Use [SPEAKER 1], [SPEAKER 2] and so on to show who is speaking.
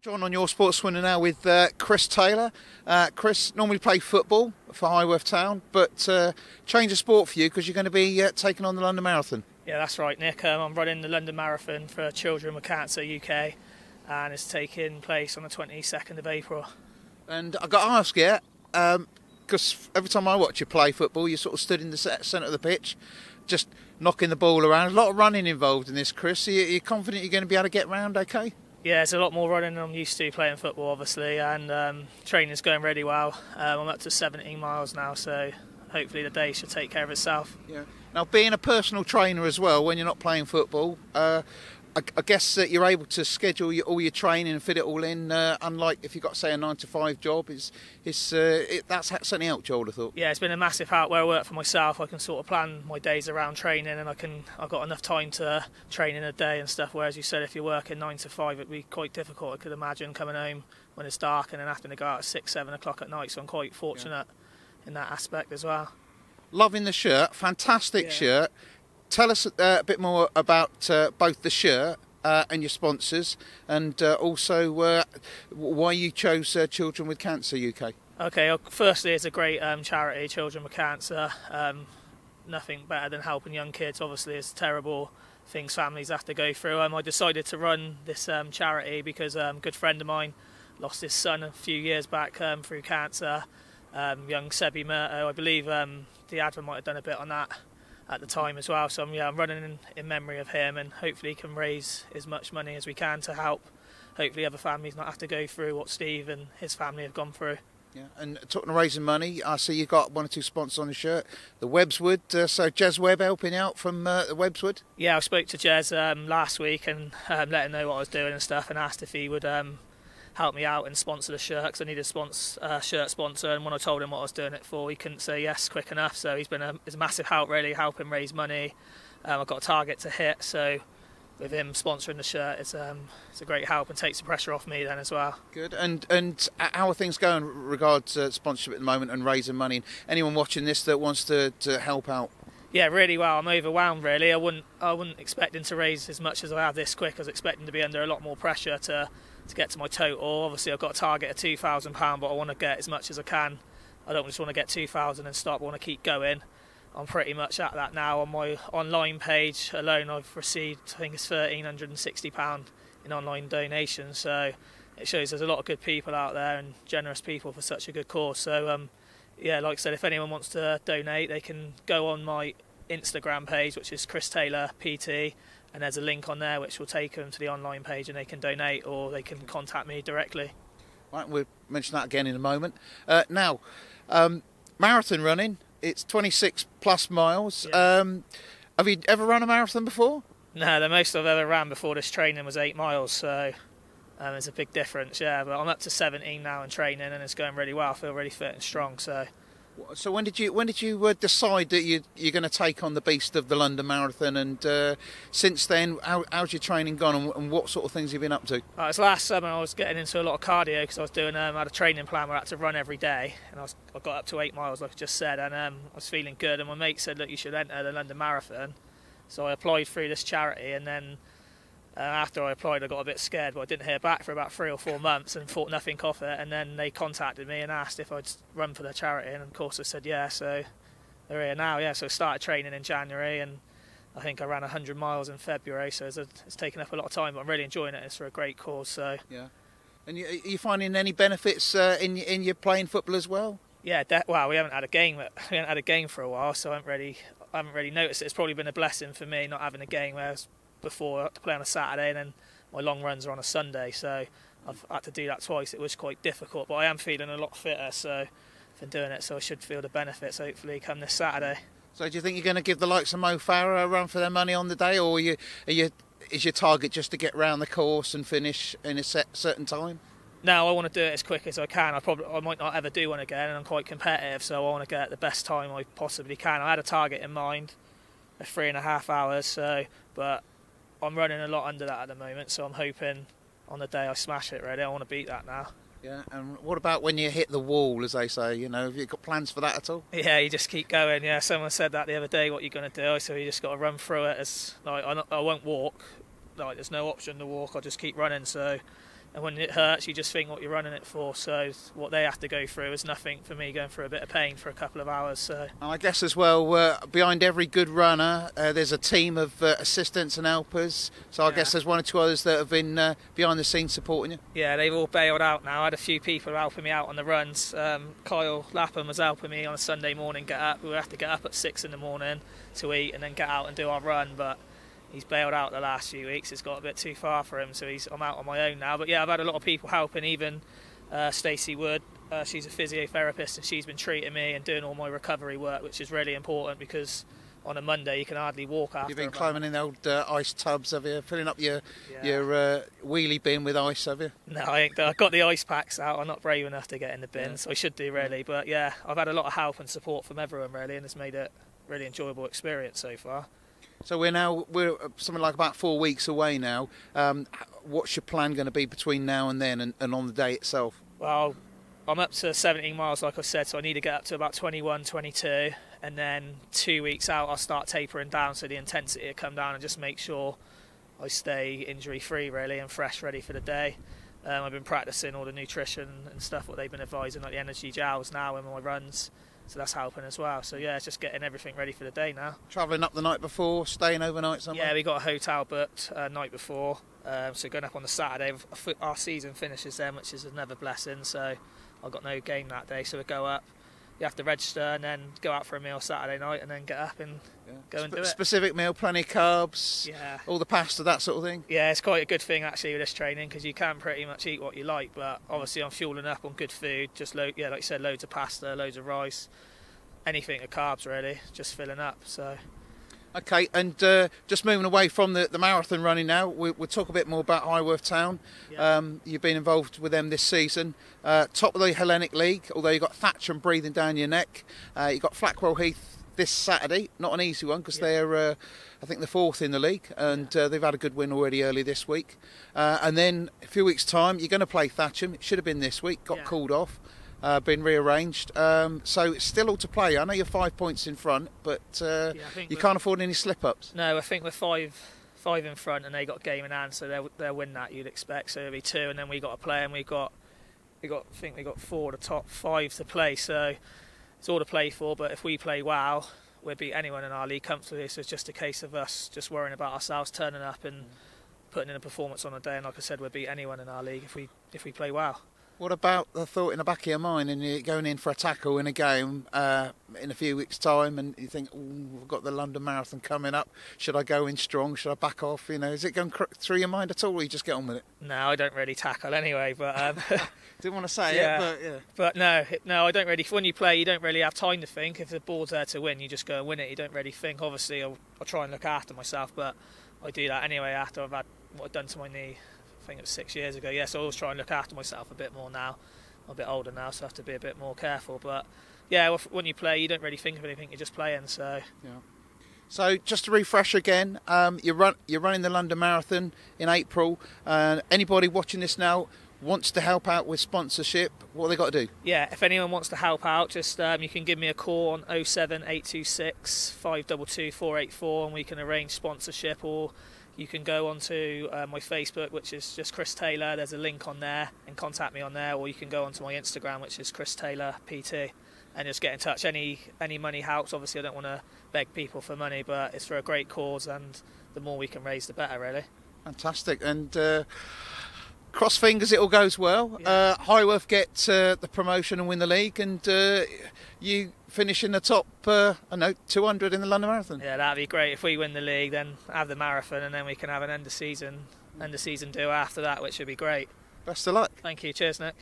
[SPEAKER 1] John, on your sports winner now with Chris Taylor. Chris, normally play football for Highworth Town, but change of sport for you because you're going to be taking on the London Marathon.
[SPEAKER 2] Yeah, that's right, Nick. I'm running the London Marathon for Children with Cancer UK, and it's taking place on the 22nd of April.
[SPEAKER 1] And I've got to ask you, because every time I watch you play football, you sort of stood in the centre of the pitch, just knocking the ball around. A lot of running involved in this, Chris. Are you confident you're going to be able to get round okay?
[SPEAKER 2] Yeah, it's a lot more running than I'm used to playing football, obviously, and training's going really well. I'm up to 17 miles now, so hopefully the day should take care of itself.
[SPEAKER 1] Yeah. Now, being a personal trainer as well, when you're not playing football, I guess that you're able to schedule all your training and fit it all in. Unlike if you've got, say, a 9-to-5 job, that's certainly helped you, I would have thought.
[SPEAKER 2] Yeah, it's been a massive help. Where I work for myself, I can sort of plan my days around training, and I've got enough time to train in a day and stuff. Whereas you said if you're working 9-to-5, it'd be quite difficult. I could imagine coming home when it's dark and then having to go out at 6-7 o'clock at night. So I'm quite fortunate in that aspect as well.
[SPEAKER 1] Loving the shirt, fantastic shirt. Tell us a bit more about both the shirt and your sponsors, and also why you chose Children with Cancer UK.
[SPEAKER 2] Okay, firstly, it's a great charity, Children with Cancer. Nothing better than helping young kids. Obviously, it's terrible things families have to go through. I decided to run this charity because a good friend of mine lost his son a few years back through cancer. Young Sebi Murto, I believe the advert might have done a bit on that at the time as well. So I'm running in memory of him, and hopefully can raise as much money as we can to help hopefully other families not have to go through what Steve and his family have gone through.
[SPEAKER 1] Yeah, and talking of raising money, I see you've got one or two sponsors on the shirt. The Webbswood, so Jez Webb helping out from the Webbswood?
[SPEAKER 2] Yeah, I spoke to Jez last week and let him know what I was doing and stuff, and asked if he would help me out and sponsor the shirt, because I needed a shirt sponsor. And when I told him what I was doing it for, he couldn't say yes quick enough. So he's been a massive help, really, helping raise money. I've got a target to hit, so with him sponsoring the shirt, it's a great help and takes the pressure off me then as well.
[SPEAKER 1] Good. And how are things going in regards to sponsorship at the moment and raising money? And anyone watching this that wants to help out?
[SPEAKER 2] Yeah, really well. I'm overwhelmed, really. I wasn't expecting to raise as much as I have this quick. I was expecting to be under a lot more pressure to get to my total. Obviously, I've got a target of £2,000, but I want to get as much as I can. I don't just want to get 2,000 and stop. I want to keep going. I'm pretty much at that now. On my online page alone, I've received, I think it's £1,360 in online donations. So it shows there's a lot of good people out there and generous people for such a good cause. So yeah, like I said, if anyone wants to donate, they can go on my Instagram page, which is Chris Taylor PT, and there's a link on there which will take them to the online page, and they can donate or they can contact me directly.
[SPEAKER 1] Right, we'll mention that again in a moment. Now, marathon running, it's 26 plus miles.
[SPEAKER 2] Yeah.
[SPEAKER 1] Have you ever run a marathon before?
[SPEAKER 2] No, the most I've ever ran before this training was 8 miles, so there's a big difference, yeah. But I'm up to 17 now in training, and it's going really well. I feel really fit and strong.
[SPEAKER 1] So when did you decide that you're going to take on the beast of the London Marathon? And since then, how's your training gone, and what sort of things have you been up to?
[SPEAKER 2] It's last summer I was getting into a lot of cardio because I was doing I had a training plan where I had to run every day, and I got up to 8 miles, like I just said, and I was feeling good. And my mate said, look, you should enter the London Marathon. So I applied through this charity, and then after I applied, I got a bit scared, but I didn't hear back for about 3 or 4 months and thought nothing of it. And then they contacted me and asked if I'd run for the charity, and of course I said yeah. So they're here now, yeah. So I started training in January, and I think I ran 100 miles in February. So it's taken up a lot of time, but I'm really enjoying it. It's for a great cause. So
[SPEAKER 1] yeah. And are you finding any benefits in your playing football as well?
[SPEAKER 2] Yeah, well, we haven't had a game. We haven't had a game for a while, so I haven't really noticed it. It's probably been a blessing for me not having a game, whereas before I had to play on a Saturday and then my long runs are on a Sunday, so I've had to do that twice. It was quite difficult, but I am feeling a lot fitter, so I've been doing it, so I should feel the benefits hopefully come this Saturday.
[SPEAKER 1] So do you think you're going to give the likes of Mo Farah a run for their money on the day, or is your target just to get round the course and finish in a certain time?
[SPEAKER 2] No, I want to do it as quick as I can. I might not ever do one again, and I'm quite competitive, so I want to get the best time I possibly can. I had a target in mind of 3.5 hours, but I'm running a lot under that at the moment, so I'm hoping on the day I smash it, really. I want to beat that now.
[SPEAKER 1] Yeah, and what about when you hit the wall, as they say? Have you got plans for that at all?
[SPEAKER 2] Yeah, you just keep going. Yeah, someone said that the other day, what you're going to do, so you just got to run through it. I won't walk. There's no option to walk. I'll just keep running, so And when it hurts, you just think what you're running it for. So what they have to go through is nothing for me going through a bit of pain for a couple of hours. So
[SPEAKER 1] And I guess as well, behind every good runner, there's a team of assistants and helpers. So I guess there's one or two others that have been behind the scenes supporting you.
[SPEAKER 2] Yeah, they've all bailed out now. I had a few people helping me out on the runs. Kyle Lapham was helping me on a Sunday morning get up. We would have to get up at 6 in the morning to eat and then get out and do our run. But he's bailed out the last few weeks. It's got a bit too far for him, so I'm out on my own now. But yeah, I've had a lot of people helping, even Stacey Wood. She's a physiotherapist and she's been treating me and doing all my recovery work, which is really important because on a Monday you can hardly walk after.
[SPEAKER 1] You've been climbing in the old ice tubs, have you? Filling up your wheelie bin with ice, have you?
[SPEAKER 2] No, I ain't. I've got the ice packs out. I'm not brave enough to get in the bin, so I should do really. But yeah, I've had a lot of help and support from everyone really, and it's made it a really enjoyable experience so far.
[SPEAKER 1] So we're something like about 4 weeks away now. What's your plan going to be between now and then and on the day itself?
[SPEAKER 2] Well, I'm up to 17 miles, like I said, so I need to get up to about 21, 22, and then 2 weeks out I'll start tapering down so the intensity will come down and just make sure I stay injury-free really and fresh, ready for the day. I've been practicing all the nutrition and stuff, what they've been advising, like the energy gels now in my runs. So that's helping as well. So yeah, it's just getting everything ready for the day now. Travelling
[SPEAKER 1] up the night before, staying overnight somewhere?
[SPEAKER 2] Yeah, we got a hotel booked night before. So going up on the Saturday, our season finishes then, which is another blessing. So I've got no game that day, so we go up. You have to register and then go out for a meal Saturday night and then get up and go and do it.
[SPEAKER 1] Specific meal, plenty of carbs,
[SPEAKER 2] yeah,
[SPEAKER 1] all the pasta, that sort of thing?
[SPEAKER 2] Yeah, it's quite a good thing actually with this training because you can pretty much eat what you like, but obviously I'm fueling up on good food, just like you said, loads of pasta, loads of rice, anything of carbs really, just filling up. So.
[SPEAKER 1] Okay, and just moving away from the marathon running now, we'll talk a bit more about Highworth Town. Yeah. You've been involved with them this season. Top of the Hellenic League, although you've got Thatcham breathing down your neck. You've got Flackwell Heath this Saturday, not an easy one because they're, I think, the fourth in the league, and they've had a good win already early this week. And then a few weeks' time, you're going to play Thatcham. It should have been this week, got called off. Been rearranged, so it's still all to play. I know you're 5 points in front, but you can't afford any slip-ups.
[SPEAKER 2] No, I think we're five in front, and they got game in hand, so they'll win that. You'd expect. So it'll be 2, and then we got to play, and I think we got 4 of the top 5 to play. So it's all to play for. But if we play well, we'll beat anyone in our league comfortably. So it's just a case of us just worrying about ourselves, turning up, and putting in a performance on a day. And like I said, we'll beat anyone in our league if we play well.
[SPEAKER 1] What about the thought in the back of your mind and you're going in for a tackle in a game in a few weeks' time and you think, we've got the London Marathon coming up, should I go in strong, should I back off? Is it going through your mind at all or you just get on with it?
[SPEAKER 2] No, I don't really tackle anyway, but...
[SPEAKER 1] Didn't want to say it, but yeah.
[SPEAKER 2] But no, I don't really... When you play, you don't really have time to think. If the ball's there to win, you just go and win it. You don't really think. Obviously, I'll try and look after myself, but I do that anyway after I've had what I've done to my knee. I think it was 6 years ago. Yes, I always try and look after myself a bit more now. I'm a bit older now, so I have to be a bit more careful. But yeah, when you play, you don't really think of anything. You're just playing. So
[SPEAKER 1] yeah. So just to refresh again, you're running the London Marathon in April. Anybody watching this now wants to help out with sponsorship, what have they got to do?
[SPEAKER 2] Yeah, if anyone wants to help out, just you can give me a call on 07826 522 484 and we can arrange sponsorship, or you can go onto my Facebook, which is just Chris Taylor. There's a link on there and contact me on there, or you can go onto my Instagram, which is Chris Taylor PT, and just get in touch. Any money helps. Obviously, I don't want to beg people for money, but it's for a great cause, and the more we can raise, the better, really.
[SPEAKER 1] Fantastic. And cross fingers it all goes well. Yeah. Highworth get the promotion and win the league, and you finish in the top 200 in the London Marathon.
[SPEAKER 2] Yeah, that'd be great. If we win the league, then have the marathon, and then we can have an end of season do after that, which would be great.
[SPEAKER 1] Best of luck.
[SPEAKER 2] Thank you. Cheers, Nick.